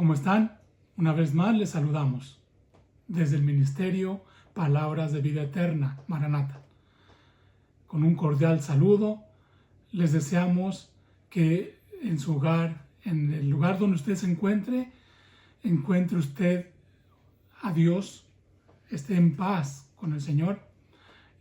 ¿Cómo están? Una vez más les saludamos desde el Ministerio Palabras de Vida Eterna, Maranata. Con un cordial saludo, les deseamos que en su hogar, en el lugar donde usted se encuentre usted a Dios, esté en paz con el Señor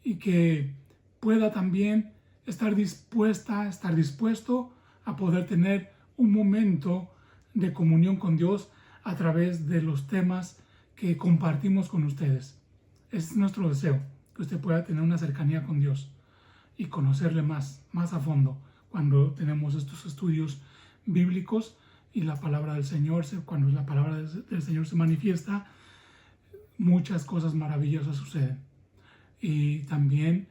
y que pueda también estar dispuesto a poder tener un momento de comunión con Dios a través de los temas que compartimos con ustedes. Es nuestro deseo que usted pueda tener una cercanía con Dios y conocerle más a fondo cuando tenemos estos estudios bíblicos y la palabra del Señor, cuando la palabra del Señor se manifiesta, muchas cosas maravillosas suceden. Y también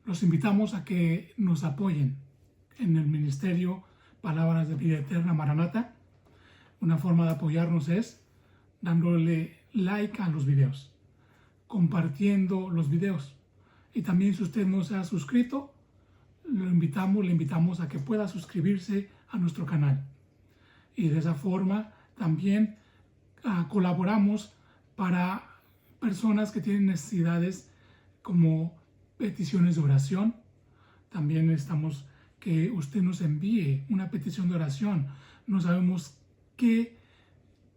los invitamos a que nos apoyen en el Ministerio Palabras de Vida Eterna, Maranata. Una forma de apoyarnos es dándole like a los videos, compartiendo los videos. Y también si usted no se ha suscrito, le invitamos a que pueda suscribirse a nuestro canal. Y de esa forma también colaboramos para personas que tienen necesidades como peticiones de oración. También necesitamos que usted nos envíe una petición de oración. No sabemos qué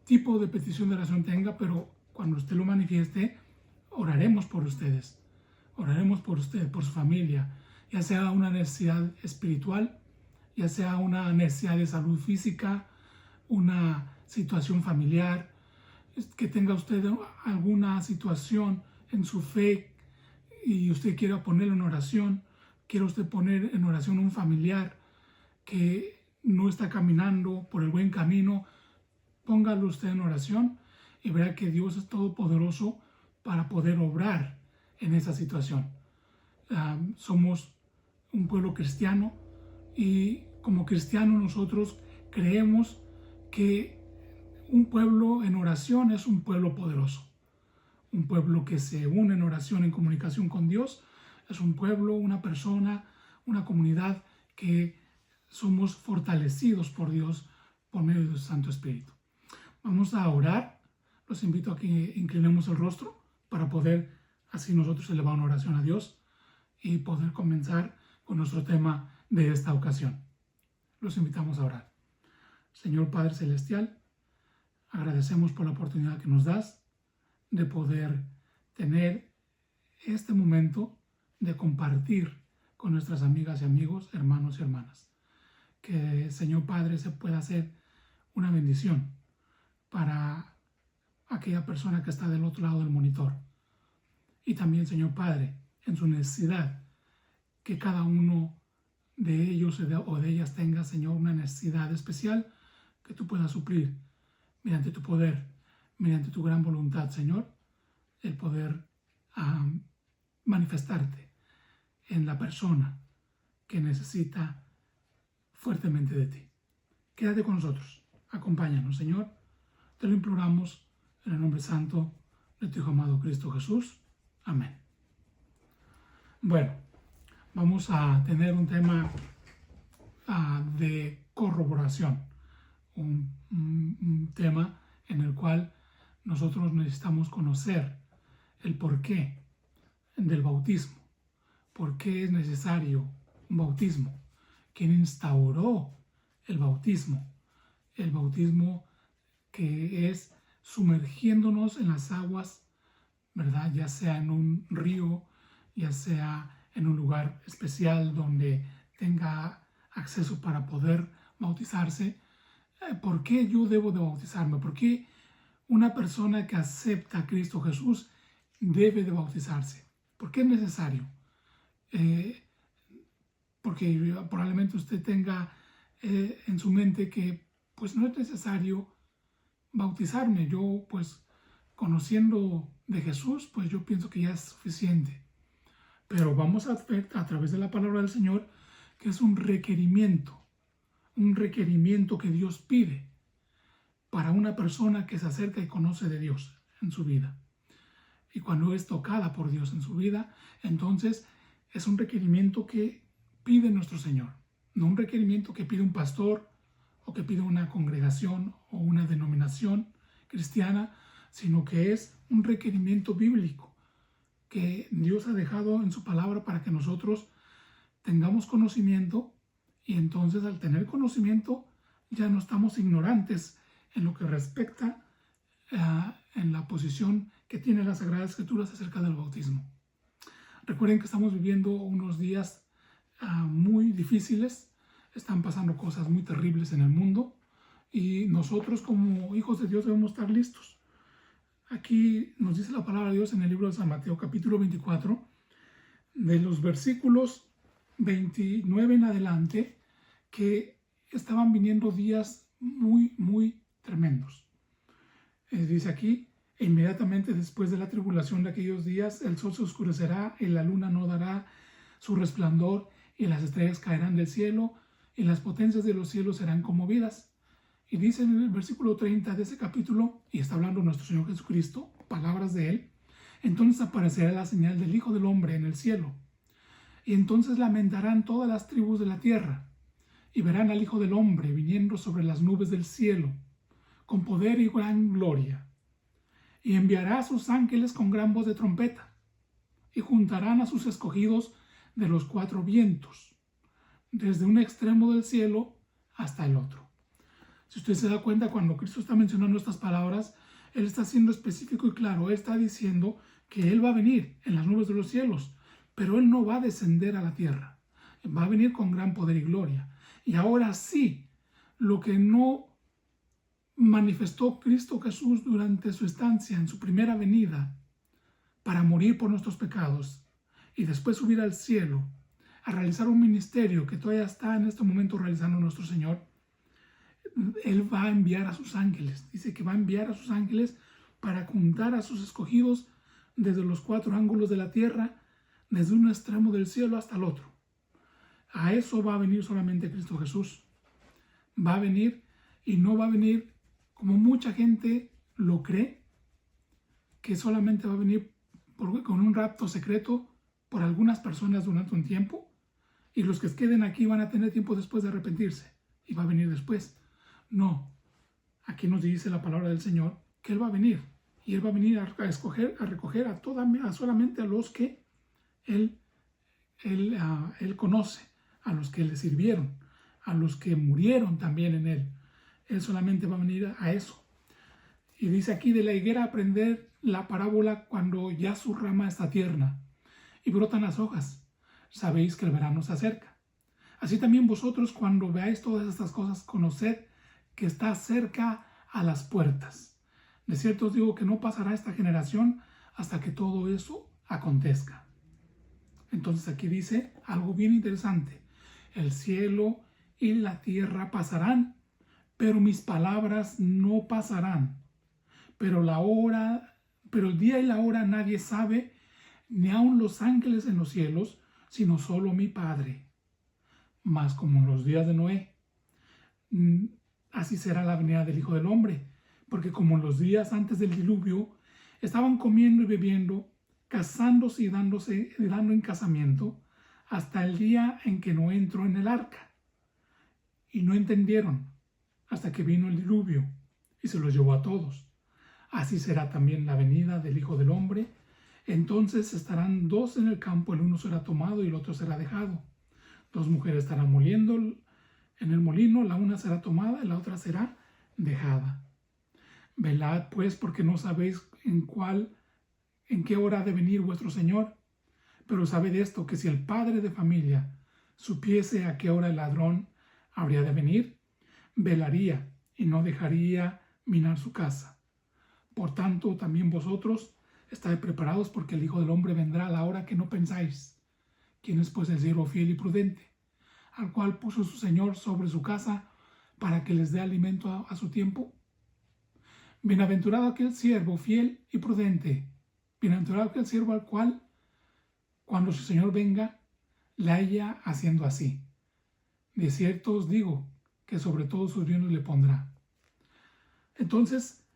tipo de petición de oración tenga, pero cuando usted lo manifieste, oraremos por ustedes. Oraremos por usted, por su familia, ya sea una necesidad espiritual, ya sea una necesidad de salud física, una situación familiar, que tenga usted alguna situación en su fe y usted quiera ponerlo en oración, quiere usted poner en oración a un familiar que no está caminando por el buen camino, póngalo usted en oración y verá que Dios es todopoderoso para poder obrar en esa situación. Somos un pueblo cristiano y como cristianos nosotros creemos que un pueblo en oración es un pueblo poderoso. Un pueblo que se une en oración, en comunicación con Dios, es un pueblo, una persona, una comunidad que somos fortalecidos por Dios por medio de su Santo Espíritu. Vamos a orar. Los invito a que inclinemos el rostro para poder así nosotros elevar una oración a Dios y poder comenzar con nuestro tema de esta ocasión. Los invitamos a orar. Señor Padre Celestial, agradecemos por la oportunidad que nos das de poder tener este momento de compartir con nuestras amigas y amigos, hermanos y hermanas. Que, Señor Padre, se pueda hacer una bendición para aquella persona que está del otro lado del monitor. Y también, Señor Padre, en su necesidad, que cada uno de ellos o de ellas tenga, Señor, una necesidad especial que tú puedas suplir mediante tu poder, mediante tu gran voluntad, Señor, el poder manifestarte en la persona que necesita fuertemente de ti. Quédate con nosotros, acompáñanos, Señor. Te lo imploramos en el nombre santo de tu Hijo amado Cristo Jesús. Amén. Bueno, vamos a tener un tema de corroboración, un tema en el cual nosotros necesitamos conocer el porqué del bautismo, por qué es necesario un bautismo, quién instauró el bautismo que es sumergiéndonos en las aguas, ¿verdad? Ya sea en un río, ya sea en un lugar especial donde tenga acceso para poder bautizarse. ¿Por qué yo debo de bautizarme? ¿Por qué una persona que acepta a Cristo Jesús debe de bautizarse? ¿Por qué es necesario? Porque probablemente usted tenga en su mente que pues no es necesario bautizarme. Yo pues conociendo de Jesús, pues yo pienso que ya es suficiente. Pero vamos a ver a través de la palabra del Señor que es un requerimiento que Dios pide para una persona que se acerca y conoce de Dios en su vida. Y cuando es tocada por Dios en su vida, entonces es un requerimiento que pide nuestro Señor, no un requerimiento que pide un pastor o que pide una congregación o una denominación cristiana, sino que es un requerimiento bíblico que Dios ha dejado en su palabra para que nosotros tengamos conocimiento, y entonces al tener conocimiento ya no estamos ignorantes en lo que respecta en la posición que tiene las Sagradas Escrituras acerca del bautismo. Recuerden que estamos viviendo unos días muy difíciles, están pasando cosas muy terribles en el mundo y nosotros como hijos de Dios debemos estar listos. Aquí nos dice la palabra de Dios en el libro de San Mateo capítulo 24, de los versículos 29 en adelante, que estaban viniendo días muy tremendos. Dice aquí: e inmediatamente después de la tribulación de aquellos días, el sol se oscurecerá y la luna no dará su resplandor y las estrellas caerán del cielo y las potencias de los cielos serán conmovidas. Y dice en el versículo 30 de ese capítulo, y está hablando nuestro Señor Jesucristo, palabras de Él: entonces aparecerá la señal del Hijo del Hombre en el cielo. Y entonces lamentarán todas las tribus de la tierra, y verán al Hijo del Hombre viniendo sobre las nubes del cielo, con poder y gran gloria. Y enviará a sus ángeles con gran voz de trompeta, y juntarán a sus escogidos de los cuatro vientos, desde un extremo del cielo hasta el otro. Si usted se da cuenta, cuando Cristo está mencionando estas palabras, Él está siendo específico y claro. Él está diciendo que Él va a venir en las nubes de los cielos, pero Él no va a descender a la tierra. Va a venir con gran poder y gloria. Y ahora sí, lo que no manifestó Cristo Jesús durante su estancia en su primera venida para morir por nuestros pecados y después subir al cielo a realizar un ministerio que todavía está en este momento realizando nuestro Señor, Él va a enviar a sus ángeles. Dice que va a enviar a sus ángeles para juntar a sus escogidos desde los cuatro ángulos de la tierra, desde un extremo del cielo hasta el otro. A eso va a venir solamente Cristo Jesús. Va a venir, y no va a venir como mucha gente lo cree, que solamente va a venir con un rapto secreto por algunas personas durante un tiempo, y los que queden aquí van a tener tiempo después de arrepentirse, y va a venir después. No, aquí nos dice la palabra del Señor que Él va a venir, y Él va a venir a recoger a solamente a los que Él conoce, a los que le sirvieron, a los que murieron también en Él. Él solamente va a venir a eso. Y dice aquí: de la higuera aprender la parábola cuando ya su rama está tierna y brotan las hojas, sabéis que el verano se acerca. Así también vosotros, cuando veáis todas estas cosas, conoced que está cerca a las puertas. De cierto os digo que no pasará esta generación hasta que todo eso acontezca. Entonces aquí dice algo bien interesante: el cielo y la tierra pasarán, pero mis palabras no pasarán. Pero el día y la hora nadie sabe, ni aun los ángeles en los cielos, sino solo mi Padre. Mas como en los días de Noé, así será la venida del Hijo del Hombre, porque como en los días antes del diluvio, estaban comiendo y bebiendo, casándose y dando en casamiento, hasta el día en que Noé entró en el arca. Y no entendieron hasta que vino el diluvio y se los llevó a todos. Así será también la venida del Hijo del Hombre. Entonces estarán dos en el campo, el uno será tomado y el otro será dejado. Dos mujeres estarán moliendo en el molino, la una será tomada y la otra será dejada. Velad pues, porque no sabéis en qué hora ha de venir vuestro Señor. Pero sabed esto, que si el padre de familia supiese a qué hora el ladrón habría de venir, velaría y no dejaría minar su casa. Por tanto, también vosotros estad preparados, porque el Hijo del Hombre vendrá a la hora que no pensáis. ¿Quién es pues el siervo fiel y prudente, al cual puso su Señor sobre su casa para que les dé alimento a su tiempo? Bienaventurado aquel siervo fiel y prudente, bienaventurado aquel siervo al cual, cuando su Señor venga, la haya haciendo así. De cierto os digo que sobre todos sus bienes le pondrá. Entonces,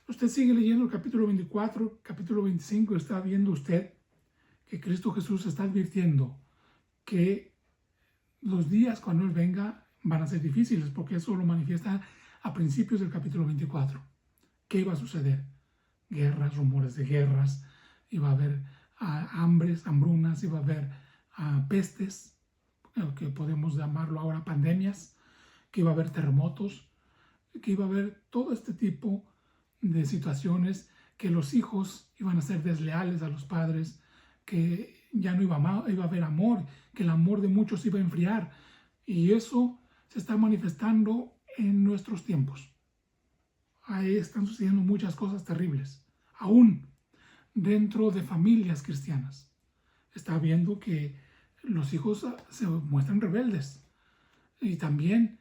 usted sigue leyendo el capítulo 24, capítulo 25, y está viendo usted que Cristo Jesús está advirtiendo que los días cuando Él venga van a ser difíciles, porque eso lo manifiesta a principios del capítulo 24. ¿Qué iba a suceder? Guerras, rumores de guerras, iba a haber hambrunas, iba a haber pestes, que podemos llamarlo ahora pandemias, que iba a haber terremotos, que iba a haber todo este tipo de situaciones, que los hijos iban a ser desleales a los padres, que ya no iba a haber amor, que el amor de muchos iba a enfriar. Y eso se está manifestando en nuestros tiempos. Ahí están sucediendo muchas cosas terribles, aún dentro de familias cristianas. Está viendo que los hijos se muestran rebeldes, y también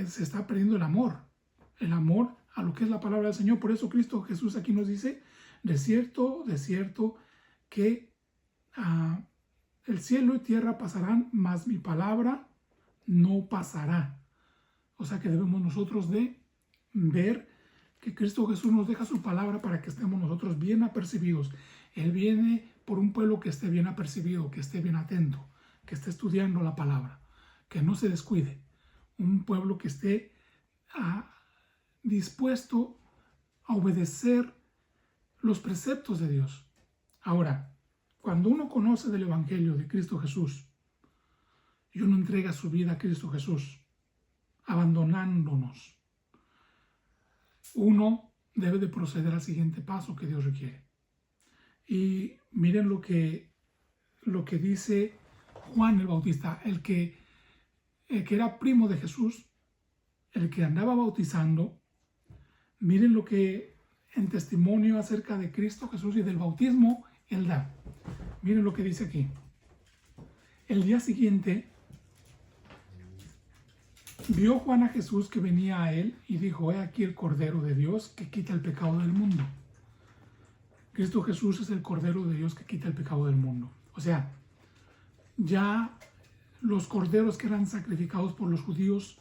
se está perdiendo el amor a lo que es la palabra del Señor. Por eso Cristo Jesús aquí nos dice: de cierto, que el cielo y tierra pasarán, mas mi palabra no pasará. O sea que debemos nosotros de ver que Cristo Jesús nos deja su palabra para que estemos nosotros bien apercibidos. Él viene por un pueblo que esté bien apercibido, que esté bien atento, que esté estudiando la palabra, que no se descuide. Un pueblo que esté dispuesto a obedecer los preceptos de Dios. Ahora, cuando uno conoce del Evangelio de Cristo Jesús y uno entrega su vida a Cristo Jesús, abandonándonos, uno debe de proceder al siguiente paso que Dios requiere. Y miren lo que dice Juan el Bautista, el que era primo de Jesús, el que andaba bautizando. Miren lo que en testimonio acerca de Cristo Jesús y del bautismo él da. Miren lo que dice aquí. El día siguiente vio Juan a Jesús que venía a él y dijo: he aquí el Cordero de Dios que quita el pecado del mundo. Cristo Jesús es el Cordero de Dios que quita el pecado del mundo. O sea, ya los corderos que eran sacrificados por los judíos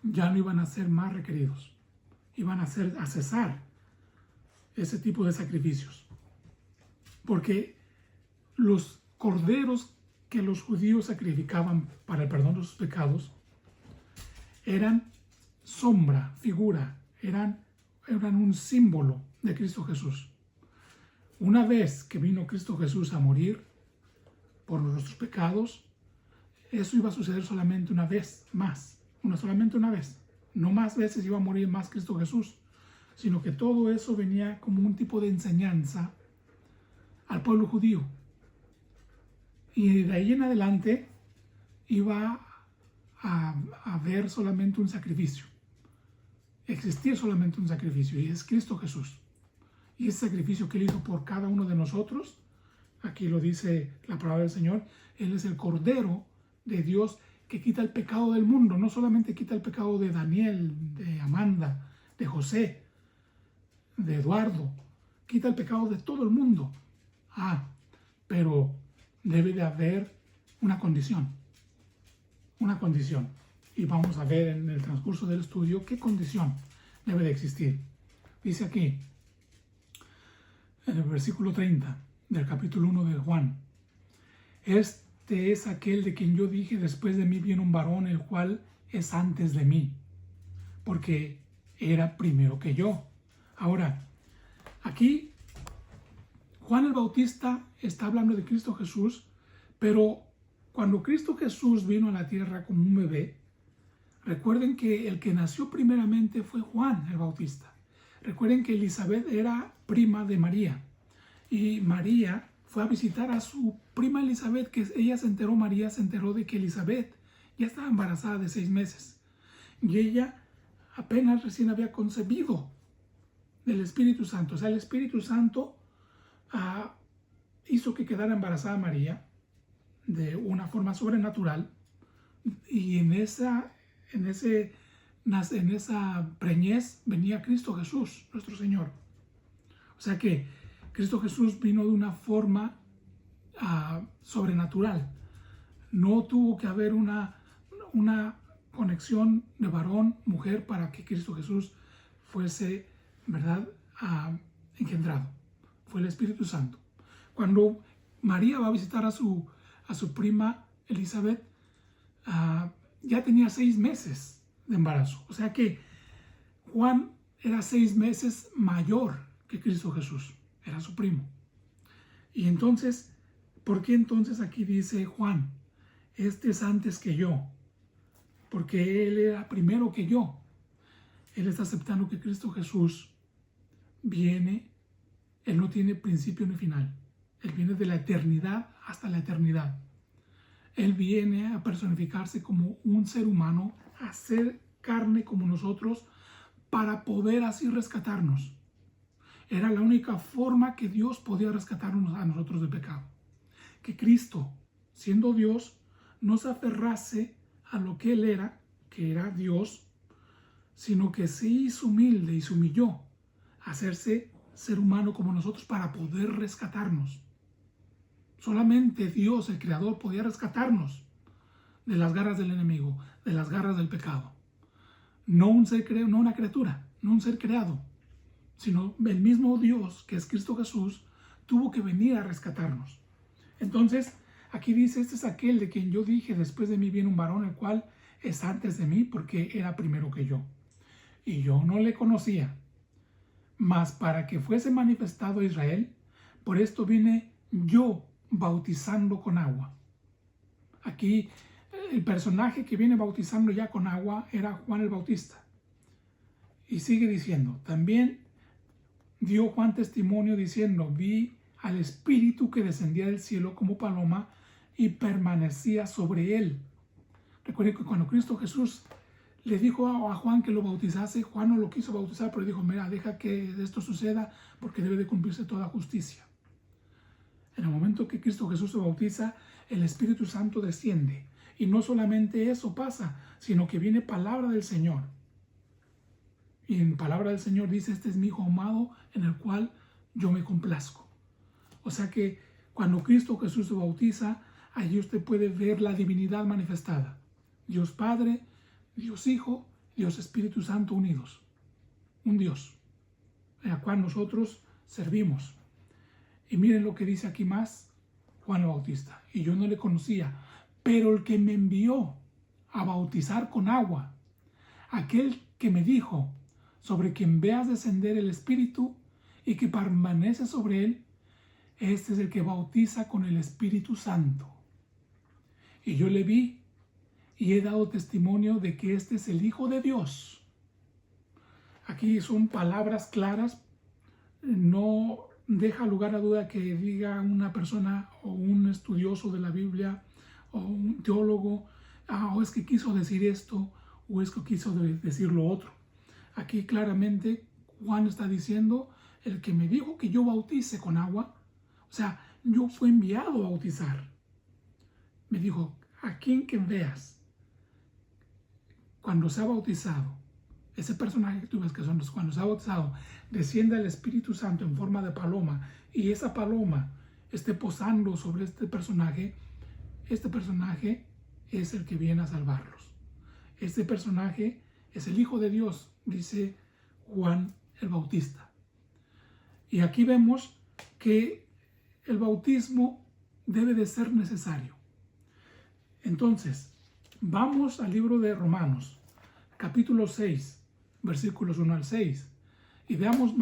ya no iban a ser más requeridos. Iban a cesar ese tipo de sacrificios. Porque los corderos que los judíos sacrificaban para el perdón de sus pecados eran sombra, figura, eran un símbolo de Cristo Jesús. Una vez que vino Cristo Jesús a morir por nuestros pecados, eso iba a suceder solamente una vez más, solamente una vez. No más veces iba a morir más Cristo Jesús, sino que todo eso venía como un tipo de enseñanza al pueblo judío. Y de ahí en adelante iba a haber solamente un sacrificio, existir solamente un sacrificio, y es Cristo Jesús. Y ese sacrificio que Él hizo por cada uno de nosotros, aquí lo dice la palabra del Señor, Él es el Cordero de Dios que quita el pecado del mundo. No solamente quita el pecado de Daniel, de Amanda, de José, de Eduardo, quita el pecado de todo el mundo. Pero debe de haber una condición. Una condición. Y vamos a ver en el transcurso del estudio qué condición debe de existir. Dice aquí, en el versículo 30 del capítulo 1 de Juan: este es aquel de quien yo dije: después de mí viene un varón, el cual es antes de mí, porque era primero que yo. Ahora, aquí Juan el Bautista está hablando de Cristo Jesús, pero cuando Cristo Jesús vino a la tierra como un bebé, recuerden que el que nació primeramente fue Juan el Bautista. Recuerden que Elizabeth era prima de María, y María fue a visitar a su prima Elizabeth, que María se enteró de que Elizabeth ya estaba embarazada de 6 meses, y ella apenas recién había concebido del Espíritu Santo. O sea, el Espíritu Santo hizo que quedara embarazada María de una forma sobrenatural, y en esa preñez venía Cristo Jesús, nuestro Señor. O sea que Cristo Jesús vino de una forma sobrenatural. No tuvo que haber una conexión de varón-mujer para que Cristo Jesús fuese, ¿verdad?, engendrado. Fue el Espíritu Santo. Cuando María va a visitar a su prima Elizabeth, ya tenía 6 meses de embarazo. O sea que Juan era 6 meses mayor que Cristo Jesús. Era su primo. Y entonces, ¿por qué entonces aquí dice Juan, este es antes que yo? Porque él era primero que yo. Él está aceptando que Cristo Jesús viene, él no tiene principio ni final. Él viene de la eternidad hasta la eternidad. Él viene a personificarse como un ser humano, a ser carne como nosotros, para poder así rescatarnos. Era la única forma que Dios podía rescatarnos a nosotros del pecado. Que Cristo, siendo Dios, no se aferrase a lo que Él era, que era Dios, sino que se hizo humilde y se humilló a hacerse ser humano como nosotros para poder rescatarnos. Solamente Dios, el Creador, podía rescatarnos de las garras del enemigo, de las garras del pecado. No una criatura, no un ser creado, sino el mismo Dios, que es Cristo Jesús, tuvo que venir a rescatarnos. Entonces, aquí dice, este es aquel de quien yo dije, después de mí viene un varón, el cual es antes de mí, porque era primero que yo. Y yo no le conocía. Mas para que fuese manifestado a Israel, por esto vine yo bautizando con agua. Aquí el personaje que viene bautizando ya con agua era Juan el Bautista. Y sigue diciendo, también dio Juan testimonio diciendo, vi al Espíritu que descendía del cielo como paloma y permanecía sobre él. Recuerden que cuando Cristo Jesús le dijo a Juan que lo bautizase, Juan no lo quiso bautizar, pero dijo, mira, deja que esto suceda porque debe de cumplirse toda justicia. En el momento que Cristo Jesús se bautiza, el Espíritu Santo desciende. Y no solamente eso pasa, sino que viene palabra del Señor. Y en palabra del Señor dice, este es mi Hijo amado en el cual yo me complazco. O sea que cuando Cristo Jesús se bautiza, allí usted puede ver la divinidad manifestada. Dios Padre, Dios Hijo, Dios Espíritu Santo unidos. Un Dios, al cual nosotros servimos. Y miren lo que dice aquí más Juan el Bautista. Y yo no le conocía, pero el que me envió a bautizar con agua, aquel que me dijo, sobre quien veas descender el Espíritu y que permanece sobre él, este es el que bautiza con el Espíritu Santo. Y yo le vi y he dado testimonio de que este es el Hijo de Dios. Aquí son palabras claras, no deja lugar a duda que diga una persona o un estudioso de la Biblia o un teólogo, o es que quiso decir esto o es que quiso decir lo otro. Aquí claramente Juan está diciendo, el que me dijo que yo bautice con agua, o sea, yo fui enviado a bautizar. Me dijo, a quien que veas, cuando se ha bautizado, ese personaje que tú ves que son los cuando se ha bautizado, desciende el Espíritu Santo en forma de paloma y esa paloma esté posando sobre este personaje es el que viene a salvarlos. Este personaje es el Hijo de Dios, dice Juan el Bautista. Y aquí vemos que el bautismo debe de ser necesario. Entonces, vamos al libro de Romanos, capítulo 6, versículos 1 al 6, y veamos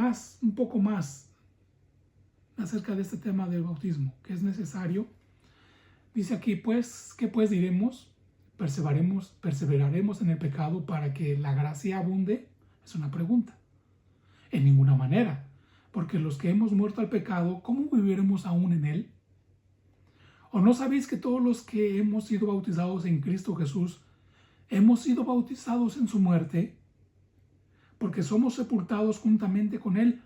un poco más acerca de este tema del bautismo, que es necesario. Dice aquí, pues, ¿qué pues diremos? ¿Perseveraremos en el pecado para que la gracia abunde? Es una pregunta. En ninguna manera, porque los que hemos muerto al pecado, ¿cómo viviremos aún en él? ¿O no sabéis que todos los que hemos sido bautizados en Cristo Jesús, hemos sido bautizados en su muerte? Porque somos sepultados juntamente con él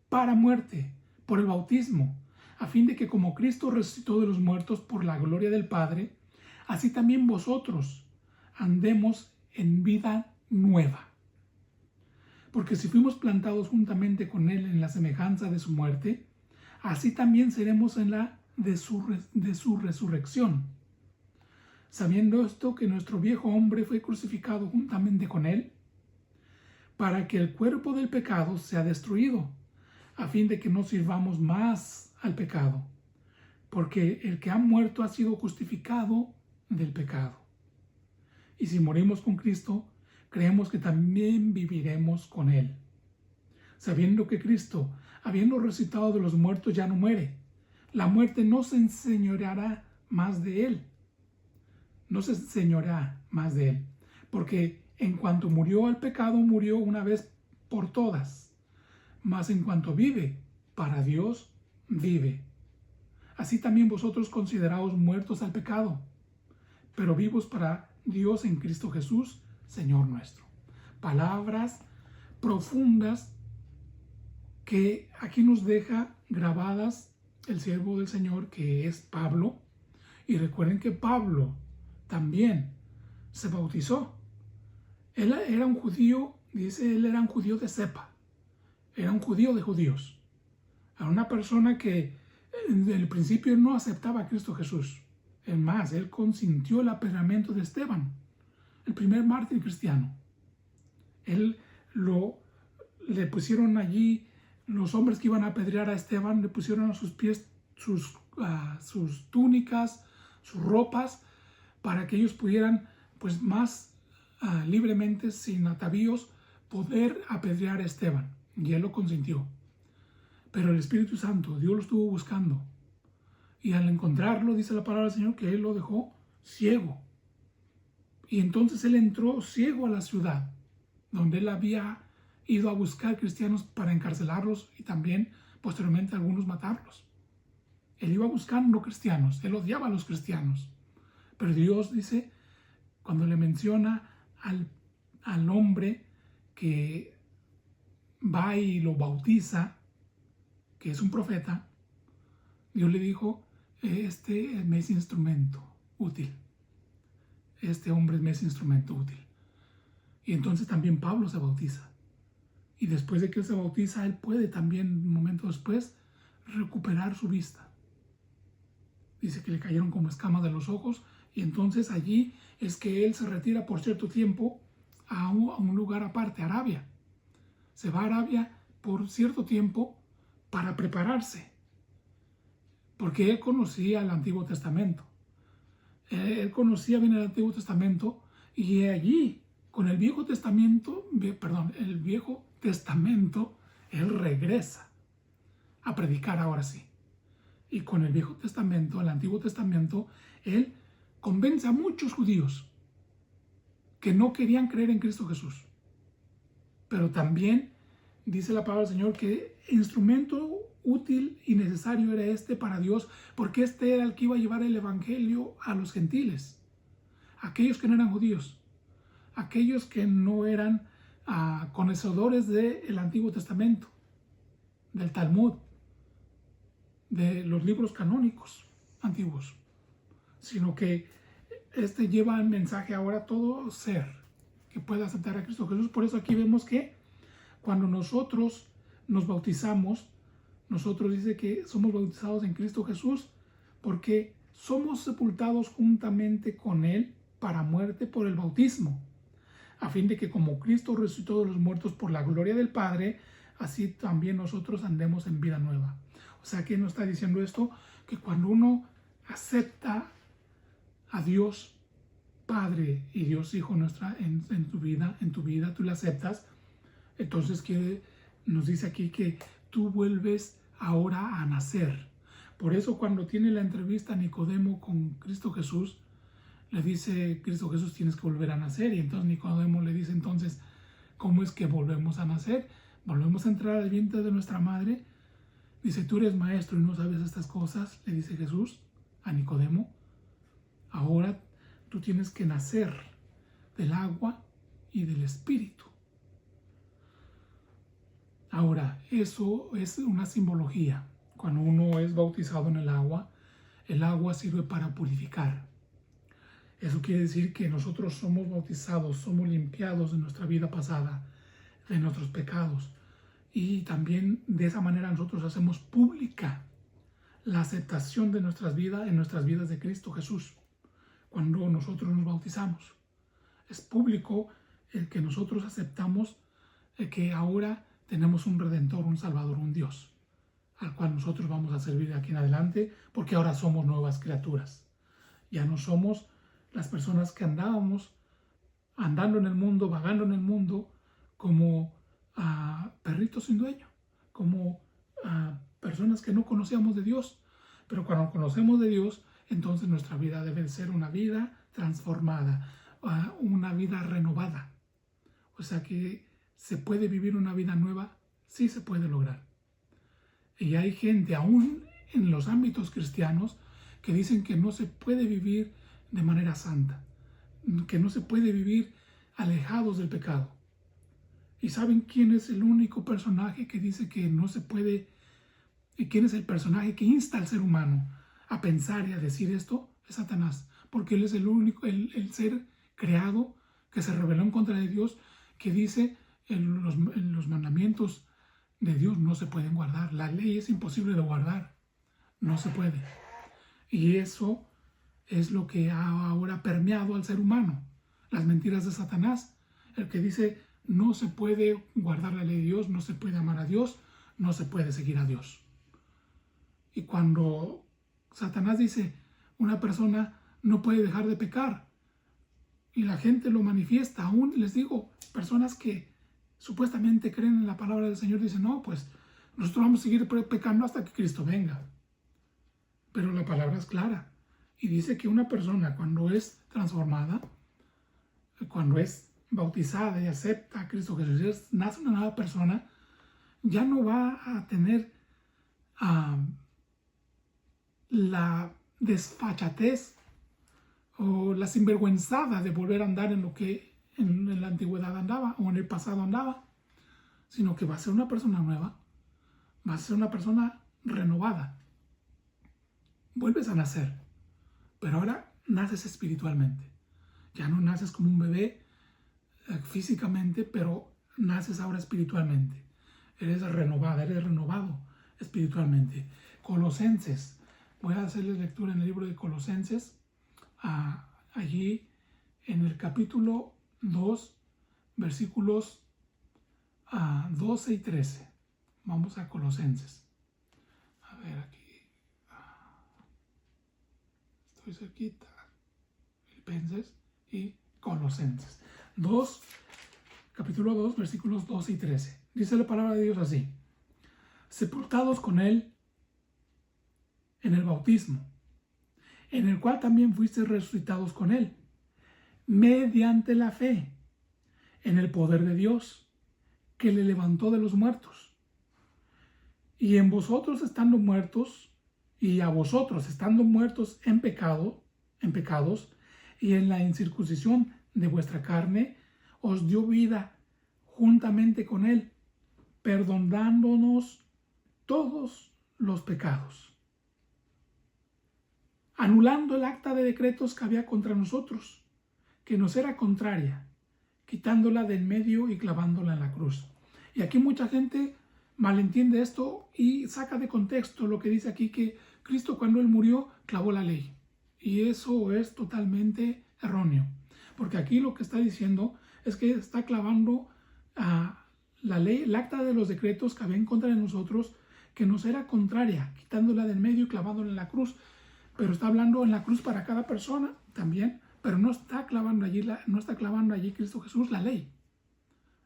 para muerte, por el bautismo, a fin de que como Cristo resucitó de los muertos por la gloria del Padre, así también vosotros andemos en vida nueva. Porque si fuimos plantados juntamente con él en la semejanza de su muerte, así también seremos en la de su resurrección. Sabiendo esto, que nuestro viejo hombre fue crucificado juntamente con él, para que el cuerpo del pecado sea destruido, a fin de que no sirvamos más al pecado, porque el que ha muerto ha sido justificado del pecado. Y si morimos con Cristo, creemos que también viviremos con Él, sabiendo que Cristo, habiendo resucitado de los muertos, ya no muere. La muerte no se enseñoreará más de Él. No se enseñoreará más de Él. Porque en cuanto murió al pecado, murió una vez por todas. Mas en cuanto vive, para Dios vive. Así también vosotros consideraos muertos al pecado, pero vivos para Dios en Cristo Jesús, Señor nuestro. Palabras profundas que aquí nos deja grabadas el siervo del Señor, que es Pablo. Y recuerden que Pablo también se bautizó. Él era un judío, dice, él era un judío de cepa. Era un judío de judíos. Era una persona que en el principio no aceptaba a Cristo Jesús. Es más, él consintió el apedreamiento de Esteban, el primer mártir cristiano. Le pusieron allí, los hombres que iban a apedrear a Esteban, le pusieron a sus pies sus túnicas, sus ropas, para que ellos pudieran, pues más libremente, sin atavíos, poder apedrear a Esteban. Y él lo consintió. Pero el Espíritu Santo, Dios lo estuvo buscando. Y al encontrarlo, dice la palabra del Señor, que él lo dejó ciego. Y entonces él entró ciego a la ciudad, donde él había ido a buscar cristianos para encarcelarlos y también, posteriormente, algunos matarlos. Él iba buscando cristianos, él odiaba a los cristianos. Pero Dios dice, cuando le menciona al hombre que va y lo bautiza, que es un profeta, Dios le dijo, este me es instrumento útil. Este hombre me es instrumento útil. Y entonces también Pablo se bautiza. Y después de que él se bautiza, él puede también, un momento después, recuperar su vista. Dice que le cayeron como escamas de los ojos, y entonces allí es que él se retira por cierto tiempo a un lugar aparte, Arabia. Se va a Arabia por cierto tiempo para prepararse, porque él conocía el Antiguo Testamento. Él conocía bien el Antiguo Testamento, y allí, con el Viejo Testamento, él regresa a predicar ahora sí. Y con el Viejo Testamento, el Antiguo Testamento, él convence a muchos judíos que no querían creer en Cristo Jesús. Pero también dice la palabra del Señor que instrumento útil y necesario era este para Dios, porque este era el que iba a llevar el evangelio a los gentiles, aquellos que no eran judíos, aquellos que no eran conocedores del Antiguo Testamento, del Talmud, de los libros canónicos antiguos, sino que este lleva el mensaje ahora a todo ser que pueda aceptar a Cristo Jesús. Por eso aquí vemos que cuando nosotros nos bautizamos, nosotros dice que somos bautizados en Cristo Jesús porque somos sepultados juntamente con Él para muerte por el bautismo, a fin de que como Cristo resucitó de los muertos por la gloria del Padre, así también nosotros andemos en vida nueva. O sea, ¿qué nos está diciendo esto? Que cuando uno acepta a Dios Padre y Dios Hijo en tu vida, tú le aceptas, entonces nos dice aquí que tú vuelves ahora a nacer. Por eso cuando tiene la entrevista Nicodemo con Cristo Jesús, le dice Cristo Jesús, tienes que volver a nacer. Y entonces Nicodemo le dice, entonces, ¿cómo es que volvemos a nacer? ¿Volvemos a entrar al vientre de nuestra madre? Dice, tú eres maestro y no sabes estas cosas, le dice Jesús a Nicodemo. Ahora tú tienes que nacer del agua y del Espíritu. Ahora, eso es una simbología. Cuando uno es bautizado en el agua sirve para purificar. Eso quiere decir que nosotros somos bautizados, somos limpiados de nuestra vida pasada, de nuestros pecados. Y también de esa manera nosotros hacemos pública la aceptación de nuestras vidas en nuestras vidas de Cristo Jesús. Cuando nosotros nos bautizamos, es público el que nosotros aceptamos que ahora tenemos un Redentor, un Salvador, un Dios, al cual nosotros vamos a servir de aquí en adelante, porque ahora somos nuevas criaturas. Ya no somos las personas que andábamos andando en el mundo, vagando en el mundo, como perritos sin dueño, como personas que no conocíamos de Dios. Pero cuando conocemos de Dios, entonces nuestra vida debe ser una vida transformada, una vida renovada. O sea que se puede vivir una vida nueva, sí se puede lograr. Y hay gente, aún en los ámbitos cristianos, que dicen que no se puede vivir de manera santa, que no se puede vivir alejados del pecado. ¿Y saben quién es el único personaje que dice que no se puede? ¿Y quién es el personaje que insta al ser humano a pensar y a decir esto? Es Satanás, porque él es el único, el ser creado que se rebeló en contra de Dios, que dice en los mandamientos de Dios no se pueden guardar. La ley es imposible de guardar, no se puede. Y eso es lo que ha ahora permeado al ser humano, las mentiras de Satanás, el que dice no se puede guardar la ley de Dios, no se puede amar a Dios, no se puede seguir a Dios. Y cuando Satanás dice una persona no puede dejar de pecar y la gente lo manifiesta, aún les digo, personas que supuestamente creen en la palabra del Señor dicen no, pues nosotros vamos a seguir pecando hasta que Cristo venga. Pero la palabra es clara y dice que una persona cuando es transformada, cuando es bautizada y acepta a Cristo Jesús, nace una nueva persona, ya no va a tener la desfachatez o la sinvergüenzada de volver a andar en lo que en la antigüedad andaba o en el pasado andaba, sino que va a ser una persona nueva, va a ser una persona renovada. Vuelves a nacer, pero ahora naces espiritualmente. Ya no naces como un bebé físicamente, pero naces ahora espiritualmente. Eres renovada, eres renovado espiritualmente. Colosenses, voy a hacerles lectura en el libro de Colosenses, allí en el capítulo 2, versículos 12 y 13. Vamos a Colosenses. A ver, aquí. Estoy cerquita. Filipenses y Colosenses. Capítulo 2, versículos 12 y 13. Dice la palabra de Dios así: sepultados con Él en el bautismo, en el cual también fuisteis resucitados con Él, mediante la fe, en el poder de Dios, que le levantó de los muertos. Y en vosotros estando muertos, y a vosotros estando muertos en pecados, y en la incircuncisión de vuestra carne, os dio vida juntamente con Él, perdonándonos todos los pecados, anulando el acta de decretos que había contra nosotros, que nos era contraria, quitándola del medio y clavándola en la cruz. Y aquí mucha gente malentiende esto y saca de contexto lo que dice aquí, que Cristo cuando Él murió clavó la ley. Y eso es totalmente erróneo, porque aquí lo que está diciendo es que está clavando la ley, el acta de los decretos que había en contra de nosotros, que nos era contraria, quitándola del medio y clavándola en la cruz. Pero está hablando en la cruz para cada persona también, pero no está clavando allí Cristo Jesús la ley.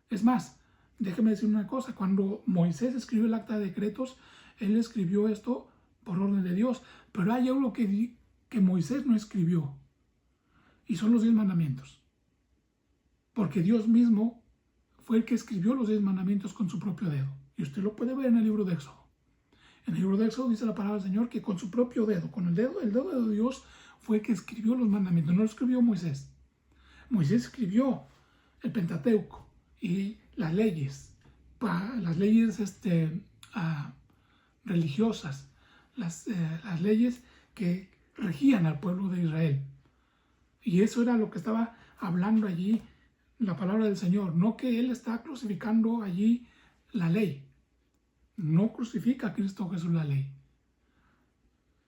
Es más, déjeme decir una cosa: cuando Moisés escribió el acta de decretos, él escribió esto por orden de Dios, pero hay algo que Moisés no escribió, y son los 10 mandamientos, porque Dios mismo fue el que escribió los 10 mandamientos con su propio dedo, y usted lo puede ver en el libro de Éxodo. En el libro de Éxodo dice la palabra del Señor que con su propio dedo, con el dedo de Dios, fue el que escribió los mandamientos. No lo escribió Moisés. Moisés escribió el Pentateuco y las leyes religiosas, las leyes que regían al pueblo de Israel. Y eso era lo que estaba hablando allí la palabra del Señor, no que Él está crucificando allí la ley. No crucifica a Cristo Jesús la ley.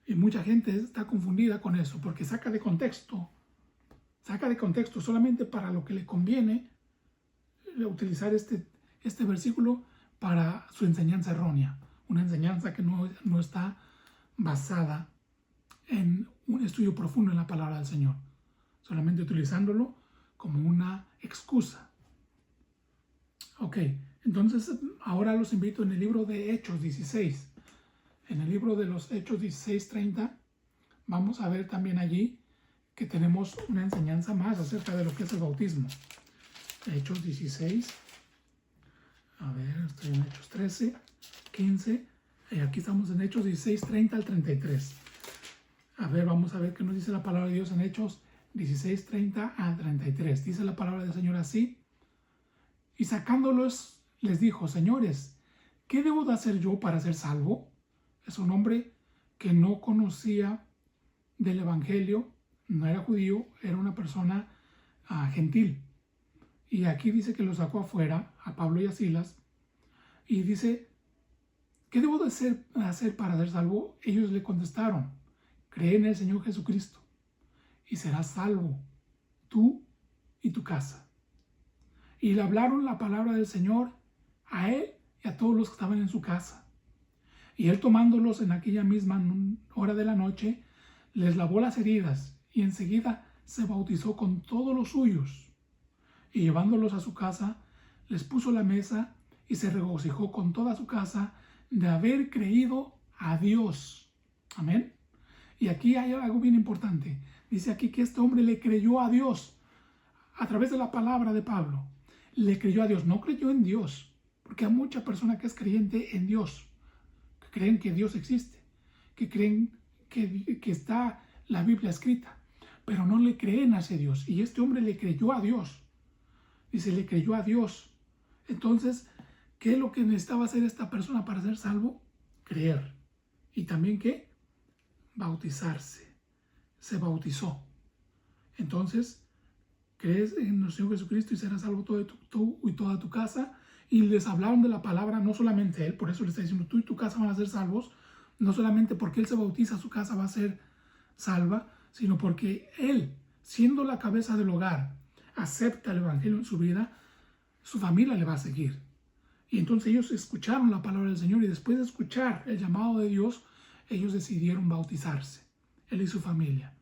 Y mucha gente está confundida con eso, porque saca de contexto solamente para lo que le conviene utilizar este versículo para su enseñanza errónea, una enseñanza que no está basada en un estudio profundo en la palabra del Señor, solamente utilizándolo como una excusa. Ok, entonces ahora los invito en el libro de Hechos 16. En el libro de los Hechos 16:30 vamos a ver también allí que tenemos una enseñanza más acerca de lo que es el bautismo. Hechos 16, a ver, estoy en Hechos 13, 15, y aquí estamos en Hechos 16:30 al 33. A ver, vamos a ver qué nos dice la palabra de Dios en Hechos 16:30 al 33. Dice la palabra del Señor así: y sacándolos les dijo: señores, ¿qué debo de hacer yo para ser salvo? Es un hombre que no conocía del evangelio, no era judío, era una persona gentil. Y aquí dice que lo sacó afuera a Pablo y a Silas y dice: ¿qué debo de hacer para ser salvo? Ellos le contestaron: cree en el Señor Jesucristo y serás salvo, tú y tu casa. Y le hablaron la palabra del Señor a él y a todos los que estaban en su casa. Y él, tomándolos en aquella misma hora de la noche, les lavó las heridas y enseguida se bautizó con todos los suyos. Y llevándolos a su casa, les puso la mesa y se regocijó con toda su casa de haber creído a Dios. Amén. Y aquí hay algo bien importante. Dice aquí que este hombre le creyó a Dios a través de la palabra de Pablo. Le creyó a Dios, no creyó en Dios, porque hay mucha persona que es creyente en Dios, que creen que Dios existe, que creen que está la Biblia escrita, pero no le creen a ese Dios. Y este hombre le creyó a Dios. Dice, le creyó a Dios. Entonces, ¿qué es lo que necesitaba hacer esta persona para ser salvo? Creer. Y también, ¿qué? Bautizarse. Se bautizó. Entonces, crees en el Señor Jesucristo y serás salvo tú y toda tu casa. Y les hablaron de la palabra, no solamente él, por eso le está diciendo: tú y tu casa van a ser salvos, no solamente porque él se bautiza, su casa va a ser salva, sino porque él, siendo la cabeza del hogar, acepta el evangelio en su vida, su familia le va a seguir. Y entonces ellos escucharon la palabra del Señor, y después de escuchar el llamado de Dios, ellos decidieron bautizarse, él y su familia.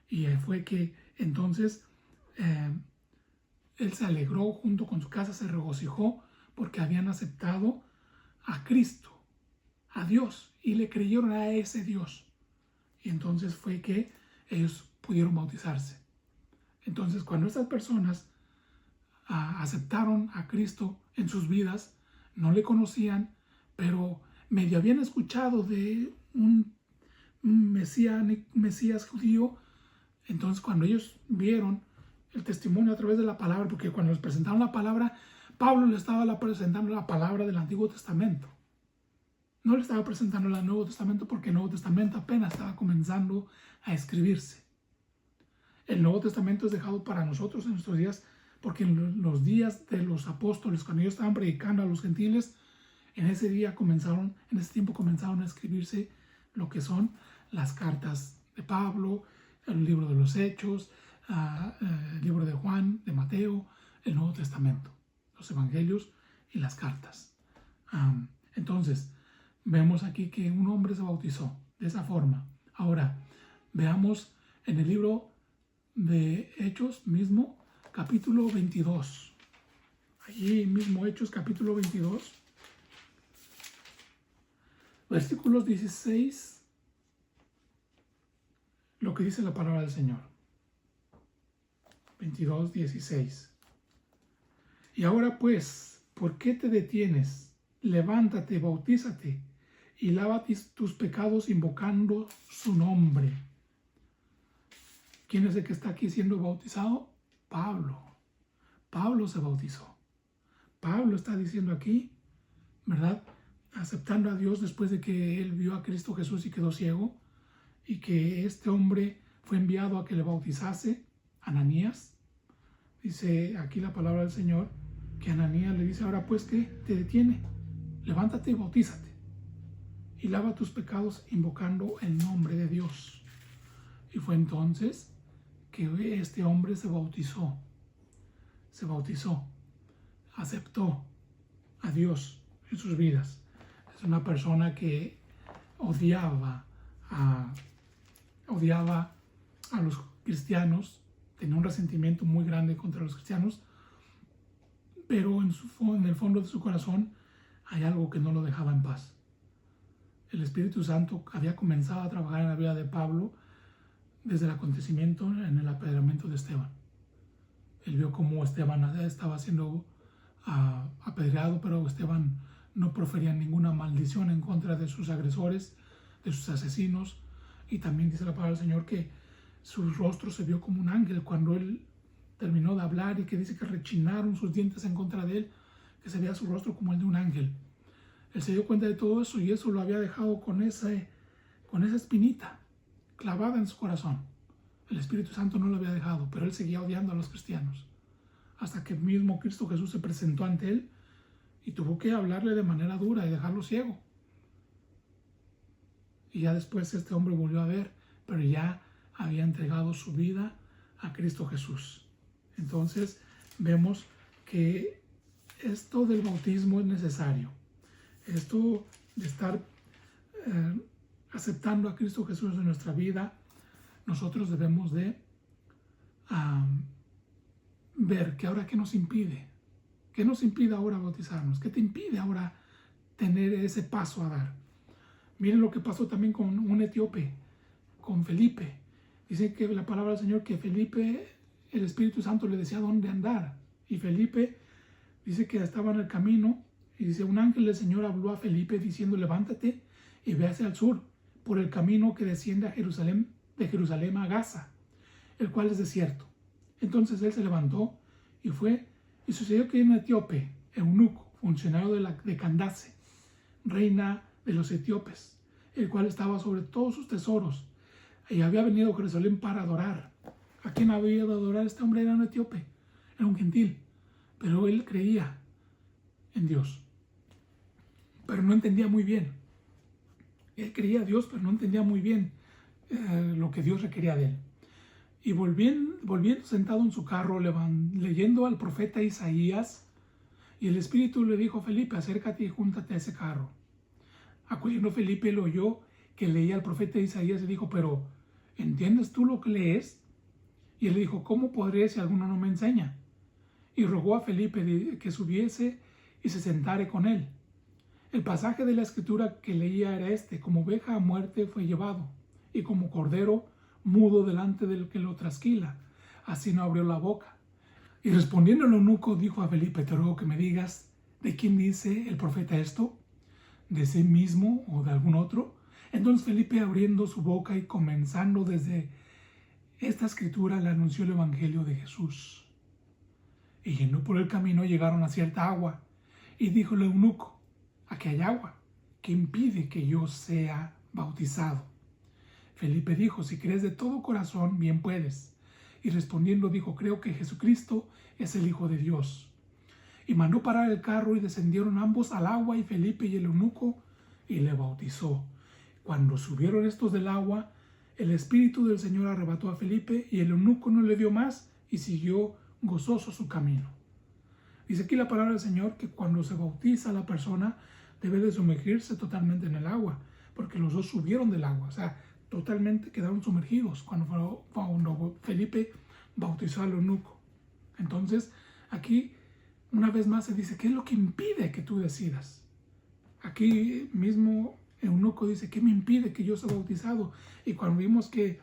Y fue que entonces él se alegró junto con su casa, se regocijó porque habían aceptado a Cristo, a Dios, y le creyeron a ese Dios. Y entonces fue que ellos pudieron bautizarse. Entonces, cuando estas personas aceptaron a Cristo en sus vidas, no le conocían, pero medio habían escuchado de un Mesías judío. Entonces, cuando ellos vieron el testimonio a través de la palabra, porque cuando les presentaron la palabra, Pablo le estaba presentando la palabra del Antiguo Testamento. No le estaba presentando el Nuevo Testamento, porque el Nuevo Testamento apenas estaba comenzando a escribirse. El Nuevo Testamento es dejado para nosotros en nuestros días, porque en los días de los apóstoles, cuando ellos estaban predicando a los gentiles, en ese tiempo comenzaron a escribirse lo que son las cartas de Pablo, el libro de los Hechos, el libro de Juan, de Mateo, el Nuevo Testamento, los Evangelios y las cartas. Entonces, vemos aquí que un hombre se bautizó de esa forma. Ahora, veamos en el libro de Hechos mismo, capítulo 22. Allí mismo, Hechos, capítulo 22, versículos 16, lo que dice la palabra del Señor. 22, 16. Y ahora pues, ¿por qué te detienes? Levántate, bautízate y lava tus pecados invocando su nombre. ¿Quién es el que está aquí siendo bautizado? Pablo. Pablo se bautizó. Pablo está diciendo aquí, ¿verdad? Aceptando a Dios después de que él vio a Cristo Jesús y quedó ciego, y que este hombre fue enviado a que le bautizase, Ananías. Dice aquí la palabra del Señor que Ananías le dice: ahora pues, ¿qué te detiene? Levántate y bautízate y lava tus pecados invocando el nombre de Dios. Y fue entonces que este hombre se bautizó, aceptó a Dios en sus vidas. Es una persona que odiaba a los cristianos, tenía un resentimiento muy grande contra los cristianos, pero en el fondo de su corazón hay algo que no lo dejaba en paz. El Espíritu Santo había comenzado a trabajar en la vida de Pablo desde el acontecimiento en el apedreamiento de Esteban. Él vio cómo Esteban estaba siendo apedreado, pero Esteban no profería ninguna maldición en contra de sus agresores, de sus asesinos. Y también dice la palabra del Señor que su rostro se vio como un ángel cuando él terminó de hablar, y que dice que rechinaron sus dientes en contra de él, que se veía su rostro como el de un ángel. Él se dio cuenta de todo eso, y eso lo había dejado con esa espinita clavada en su corazón. El Espíritu Santo no lo había dejado, pero él seguía odiando a los cristianos, hasta que mismo Cristo Jesús se presentó ante él y tuvo que hablarle de manera dura y dejarlo ciego. Y ya después este hombre volvió a ver, pero ya había entregado su vida a Cristo Jesús. Entonces vemos que esto del bautismo es necesario. Esto de estar aceptando a Cristo Jesús en nuestra vida, nosotros debemos de ver que ahora qué nos impide. ¿Qué nos impide ahora bautizarnos? ¿Qué te impide ahora tener ese paso a dar? Miren lo que pasó también con un etíope, con Felipe. Dice que la palabra del Señor que Felipe, el Espíritu Santo le decía dónde andar. Y Felipe dice que estaba en el camino, y dice, un ángel del Señor habló a Felipe diciendo, levántate y ve hacia el sur, por el camino que desciende a Jerusalén, de Jerusalén a Gaza, el cual es desierto. Entonces él se levantó y fue, y sucedió que un etíope, eunuco, funcionario de Candace, reina de los etíopes, el cual estaba sobre todos sus tesoros, y había venido a Jerusalén para adorar. ¿A quién había de adorar? Este hombre era un etíope, era un gentil, pero él creía en Dios, pero no entendía muy bien. Él creía a Dios, pero no entendía muy bien lo que Dios requería de él. Y volviendo sentado en su carro, leyendo al profeta Isaías, y el Espíritu le dijo a Felipe, acércate y júntate a ese carro. Acudiendo Felipe, lo oyó que leía al profeta Isaías y dijo, pero ¿entiendes tú lo que lees? Y él le dijo, ¿cómo podré si alguno no me enseña? Y rogó a Felipe que subiese y se sentare con él. El pasaje de la escritura que leía era este: como oveja a muerte fue llevado, y como cordero mudo delante del que lo trasquila, así no abrió la boca. Y respondiendo el eunuco dijo a Felipe, te ruego que me digas, ¿de quién dice el profeta esto? ¿De sí mismo o de algún otro? Entonces Felipe, abriendo su boca y comenzando desde esta escritura, le anunció el evangelio de Jesús. Y yendo por el camino llegaron a cierta agua, y dijo el eunuco, aquí hay agua, ¿qué impide que yo sea bautizado? Felipe dijo, si crees de todo corazón, bien puedes. Y respondiendo dijo, creo que Jesucristo es el Hijo de Dios. Y mandó parar el carro, y descendieron ambos al agua, y Felipe y el eunuco, y le bautizó. Cuando subieron estos del agua, el Espíritu del Señor arrebató a Felipe, y el eunuco no le dio más, y siguió gozoso su camino. Dice aquí la palabra del Señor que cuando se bautiza la persona debe de sumergirse totalmente en el agua, porque los dos subieron del agua, o sea, totalmente quedaron sumergidos cuando Felipe bautizó al eunuco. Entonces, aquí una vez más se dice, ¿qué es lo que impide que tú decidas? Aquí mismo eunuco dice, ¿qué me impide que yo sea bautizado? Y cuando vimos que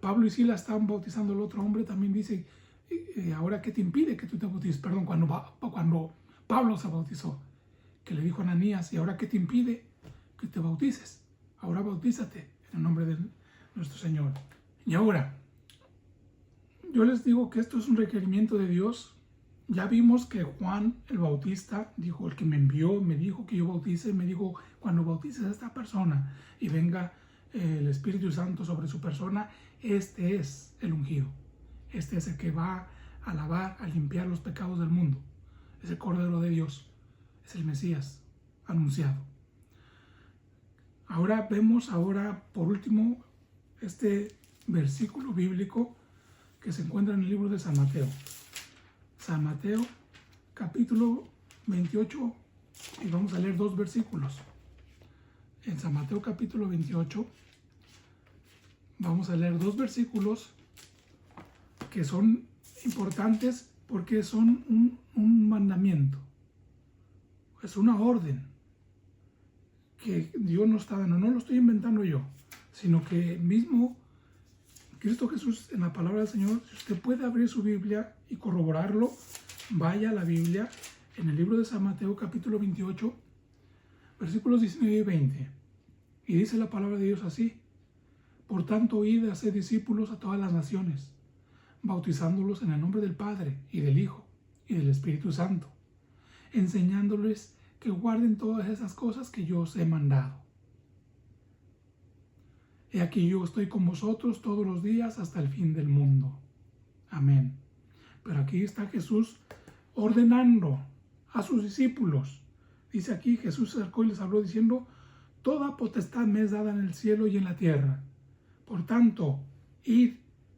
Pablo y Silas estaban bautizando al otro hombre, también dice, ahora ¿qué te impide que tú te bautices? Perdón, cuando Pablo se bautizó, que le dijo a Ananías, ¿y ahora qué te impide que te bautices? Ahora bautízate en el nombre de nuestro Señor. Y ahora, yo les digo que esto es un requerimiento de Dios. Ya vimos que Juan el Bautista dijo, el que me envió me dijo que yo bautice, me dijo, cuando bautices a esta persona y venga el Espíritu Santo sobre su persona, este es el ungido. Este es el que va a lavar, a limpiar los pecados del mundo. Es el Cordero de Dios. Es el Mesías anunciado. Ahora vemos por último este versículo bíblico que se encuentra en el libro de San Mateo. San Mateo capítulo 28, y vamos a leer 2 versículos. En San Mateo capítulo 28 vamos a leer 2 versículos que son importantes porque son un mandamiento. Es una orden que Dios nos está dando. No lo estoy inventando yo, sino que mismo Cristo Jesús en la palabra del Señor, si usted puede abrir su Biblia y corroborarlo, vaya a la Biblia en el libro de San Mateo capítulo 28, versículos 19 y 20. Y dice la palabra de Dios así: por tanto, id a hacer discípulos a todas las naciones, bautizándolos en el nombre del Padre y del Hijo y del Espíritu Santo, enseñándoles que guarden todas esas cosas que yo os he mandado. He aquí yo estoy con vosotros todos los días hasta el fin del mundo. Amén. Pero aquí está Jesús ordenando a sus discípulos. Dice aquí, Jesús se acercó y les habló diciendo: toda potestad me es dada en el cielo y en la tierra. Por tanto, id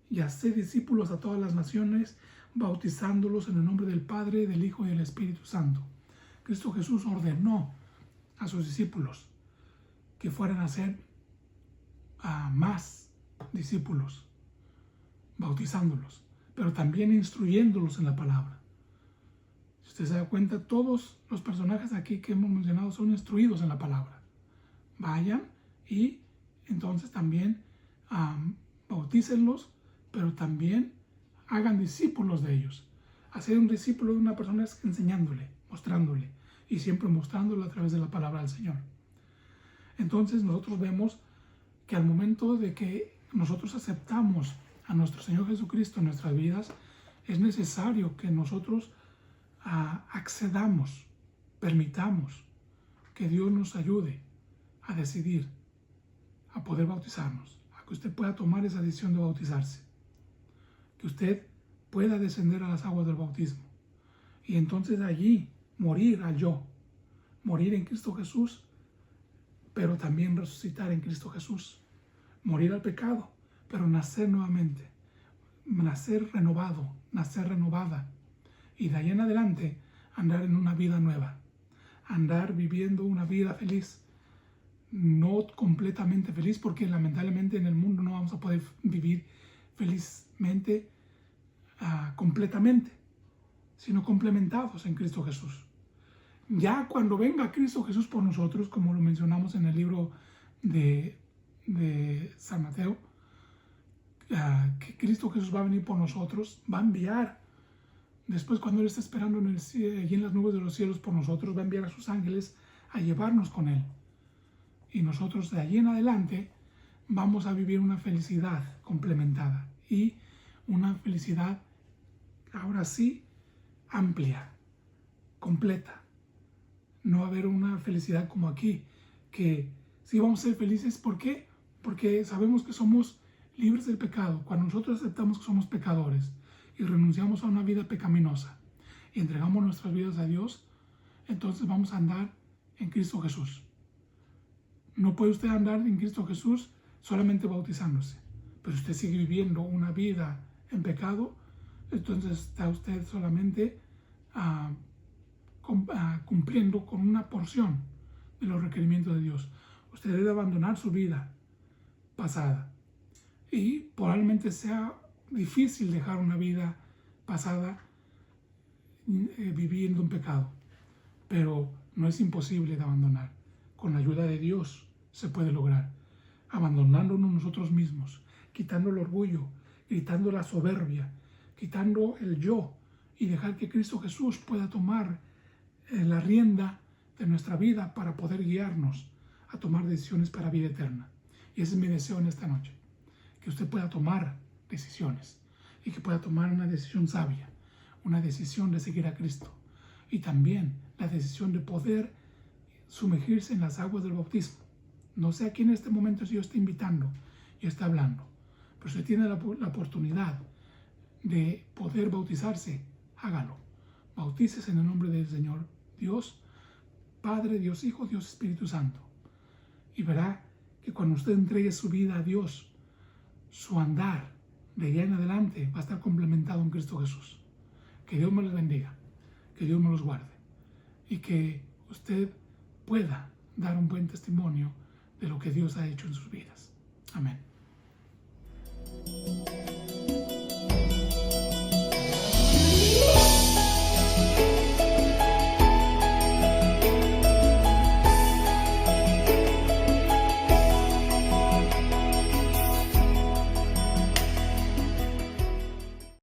y haced discípulos a todas las naciones, bautizándolos en el nombre del Padre, del Hijo y del Espíritu Santo. Cristo Jesús ordenó a sus discípulos que fueran a ser más discípulos, bautizándolos, pero también instruyéndolos en la palabra. Si usted se da cuenta, todos los personajes aquí que hemos mencionado son instruidos en la palabra. Vayan y entonces también bautícenlos, pero también hagan discípulos de ellos. Hacer un discípulo de una persona es enseñándole, mostrándole, y siempre mostrándole a través de la palabra del Señor. Entonces nosotros vemos que al momento de que nosotros aceptamos a nuestro Señor Jesucristo en nuestras vidas, es necesario que nosotros accedamos, permitamos que Dios nos ayude a decidir, a poder bautizarnos, a que usted pueda tomar esa decisión de bautizarse, que usted pueda descender a las aguas del bautismo y entonces allí morir al yo, morir en Cristo Jesús, pero también resucitar en Cristo Jesús, morir al pecado, pero nacer nuevamente, nacer renovado, nacer renovada, y de ahí en adelante andar en una vida nueva, andar viviendo una vida feliz, no completamente feliz, porque lamentablemente en el mundo no vamos a poder vivir felizmente completamente, sino complementados en Cristo Jesús. Ya cuando venga Cristo Jesús por nosotros, como lo mencionamos en el libro de San Mateo, que Cristo Jesús va a venir por nosotros, va a enviar, después cuando Él está esperando en el cielo, allí en las nubes de los cielos por nosotros, va a enviar a sus ángeles a llevarnos con Él. Y nosotros de allí en adelante vamos a vivir una felicidad complementada y una felicidad, ahora sí, amplia, completa. No va a haber una felicidad como aquí, que sí vamos a ser felices. ¿Por qué? Porque sabemos que somos libres del pecado. Cuando nosotros aceptamos que somos pecadores y renunciamos a una vida pecaminosa y entregamos nuestras vidas a Dios, entonces vamos a andar en Cristo Jesús. No puede usted andar en Cristo Jesús solamente bautizándose, pero usted sigue viviendo una vida en pecado, entonces está usted solamente cumpliendo con una porción de los requerimientos de Dios. Usted debe abandonar su vida pasada, y probablemente sea difícil dejar una vida pasada viviendo en pecado, pero no es imposible de abandonar. Con la ayuda de Dios se puede lograr, abandonándonos nosotros mismos, quitando el orgullo, quitando la soberbia, quitando el yo, y dejar que Cristo Jesús pueda tomar la rienda de nuestra vida para poder guiarnos a tomar decisiones para vida eterna. Y ese es mi deseo en esta noche, que usted pueda tomar decisiones y que pueda tomar una decisión sabia, una decisión de seguir a Cristo, y también la decisión de poder sumergirse en las aguas del bautismo. No sé a quién en este momento yo está invitando y está hablando, pero si usted tiene la oportunidad de poder bautizarse, hágalo. Bautícese en el nombre del Señor Dios, Padre, Dios Hijo, Dios Espíritu Santo. Y verá que cuando usted entregue su vida a Dios, su andar de allá en adelante va a estar complementado en Cristo Jesús. Que Dios me los bendiga, que Dios me los guarde, y que usted pueda dar un buen testimonio de lo que Dios ha hecho en sus vidas.